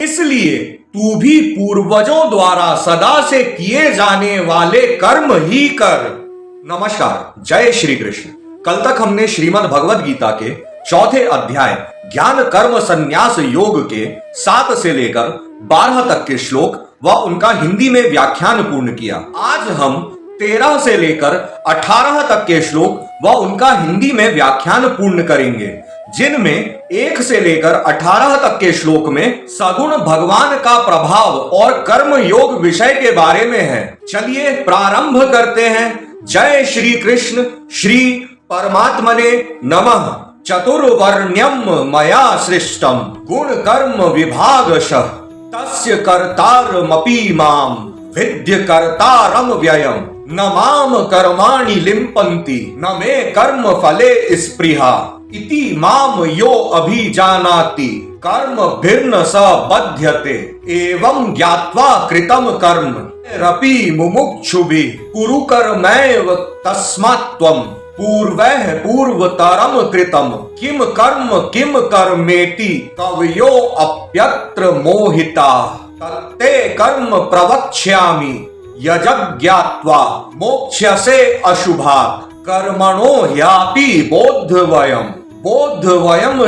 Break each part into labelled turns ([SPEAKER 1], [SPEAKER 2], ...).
[SPEAKER 1] इसलिए तू भी पूर्वजों द्वारा सदा से किए जाने वाले कर्म ही कर। नमस्कार, जय श्री कृष्ण। कल तक हमने श्रीमद् भगवद गीता के चौथे अध्याय ज्ञान कर्म संन्यास योग के 7 से लेकर 12 तक के श्लोक व उनका हिंदी में व्याख्यान पूर्ण किया। आज हम 13 से लेकर 18 तक के श्लोक व उनका हिंदी में व्याख्यान पूर्ण करेंगे, जिनमें 1 से लेकर 18 तक के श्लोक में सगुण भगवान का प्रभाव और कर्म योग विषय के बारे में है। चलिए प्रारंभ करते हैं। जय श्री कृष्ण। श्री परमात्मने नमः। चतुर्वर्ण्यम मया सृष्टम गुण कर्म विभागशः तस्य कर्तारमपि माम विद्य कर्तारम व्ययम न माम कर्माणि लिम्पन्ति न मे कर्म फले स्पृहा इति माम यो अभिजानाति कर्म भिन्न स बध्यते एवं ज्ञात्वा कृतम कर्म रपि मुमुक्षुभिः कुरु कर्मैव तस्मात् त्वं पूर्वैः पूर्वतरम कृतम किम कर्मेति कवयो अप्यत्र मोहिता तत्ते कर्म प्रवक्ष्यामि यज्ञात्वा मोक्ष्यसे अशुभात् कर्मणो ह्यापि बोद्धवयम्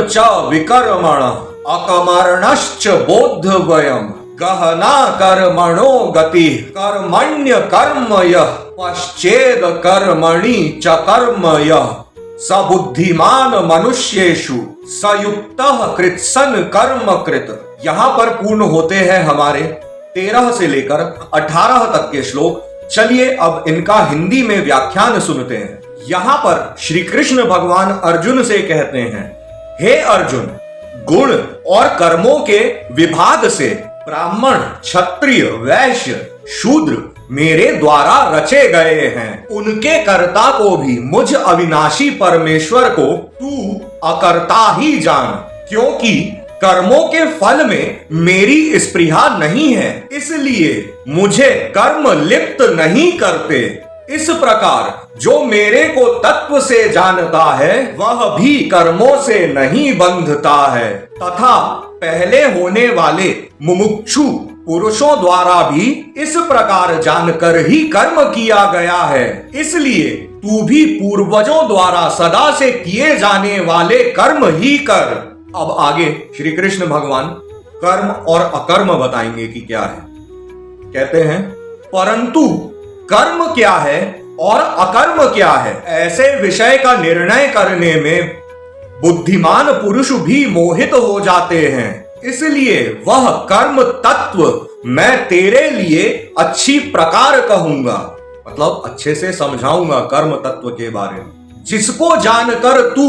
[SPEAKER 1] च विकर्मण अकर्मणश्च बोद्धवयम् गहना कर्मणो गति कर्मण्य कर्म यः पश्चेद कर्मणि च कर्म यः स बुद्धिमान मनुष्येषु सयुक्तः कृत्सन कर्म कृत। यहाँ पर पूर्ण होते हैं हमारे 13 से लेकर 18 तक के श्लोक। चलिए अब इनका हिंदी में व्याख्यान सुनते हैं। यहाँ पर श्री कृष्ण भगवान अर्जुन से कहते हैं, हे अर्जुन, गुण और कर्मों के विभाग से ब्राह्मण, क्षत्रिय, वैश्य, शूद्र मेरे द्वारा रचे गए हैं। उनके कर्ता को भी मुझ अविनाशी परमेश्वर को तू अकर्ता ही जान, क्योंकि कर्मों के फल में मेरी स्पृहा नहीं है, इसलिए मुझे कर्म लिप्त नहीं करते। इस प्रकार जो मेरे को तत्व से जानता है वह भी कर्मों से नहीं बंधता है, तथा पहले होने वाले मुमुक्षु पुरुषों द्वारा भी इस प्रकार जानकर ही कर्म किया गया है। इसलिए तू भी पूर्वजों द्वारा सदा से किए जाने वाले कर्म ही कर। अब आगे श्री कृष्ण भगवान कर्म और अकर्म बताएंगे कि क्या है। कहते हैं, परंतु कर्म क्या है और अकर्म क्या है, ऐसे विषय का निर्णय करने में बुद्धिमान पुरुष भी मोहित हो जाते हैं। इसलिए वह कर्म तत्व मैं तेरे लिए अच्छी प्रकार कहूंगा, मतलब अच्छे से समझाऊंगा कर्म तत्व के बारे में, जिसको जानकर तू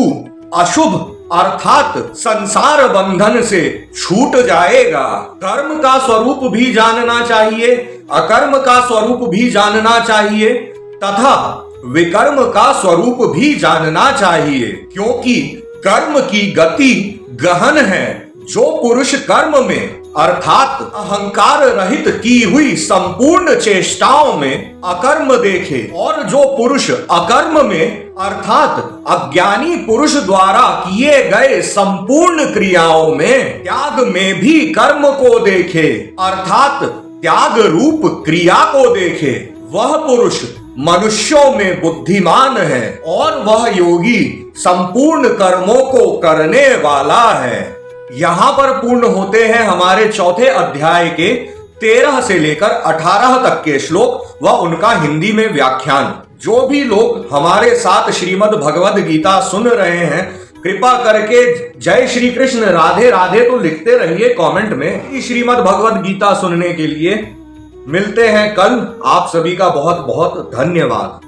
[SPEAKER 1] अशुभ अर्थात संसार बंधन से छूट जाएगा। कर्म का स्वरूप भी जानना चाहिए, अकर्म का स्वरूप भी जानना चाहिए, तथा विकर्म का स्वरूप भी जानना चाहिए, क्योंकि कर्म की गति गहन है। जो पुरुष कर्म में अर्थात अहंकार रहित की हुई संपूर्ण चेष्टाओं में अकर्म देखे, और जो पुरुष अकर्म में अर्थात अज्ञानी पुरुष द्वारा किए गए संपूर्ण क्रियाओं में त्याग में भी कर्म को देखे, अर्थात त्याग रूप क्रिया को देखे, वह पुरुष मनुष्यों में बुद्धिमान है और वह योगी संपूर्ण कर्मों को करने वाला है। यहाँ पर पूर्ण होते हैं हमारे चौथे अध्याय के 13 से लेकर 18 तक के श्लोक व उनका हिंदी में व्याख्यान। जो भी लोग हमारे साथ श्रीमद् भगवद गीता सुन रहे हैं, कृपा करके जय श्री कृष्ण, राधे राधे तो लिखते रहिए कमेंट में। श्रीमद् भगवद गीता सुनने के लिए मिलते हैं कल। आप सभी का बहुत बहुत धन्यवाद।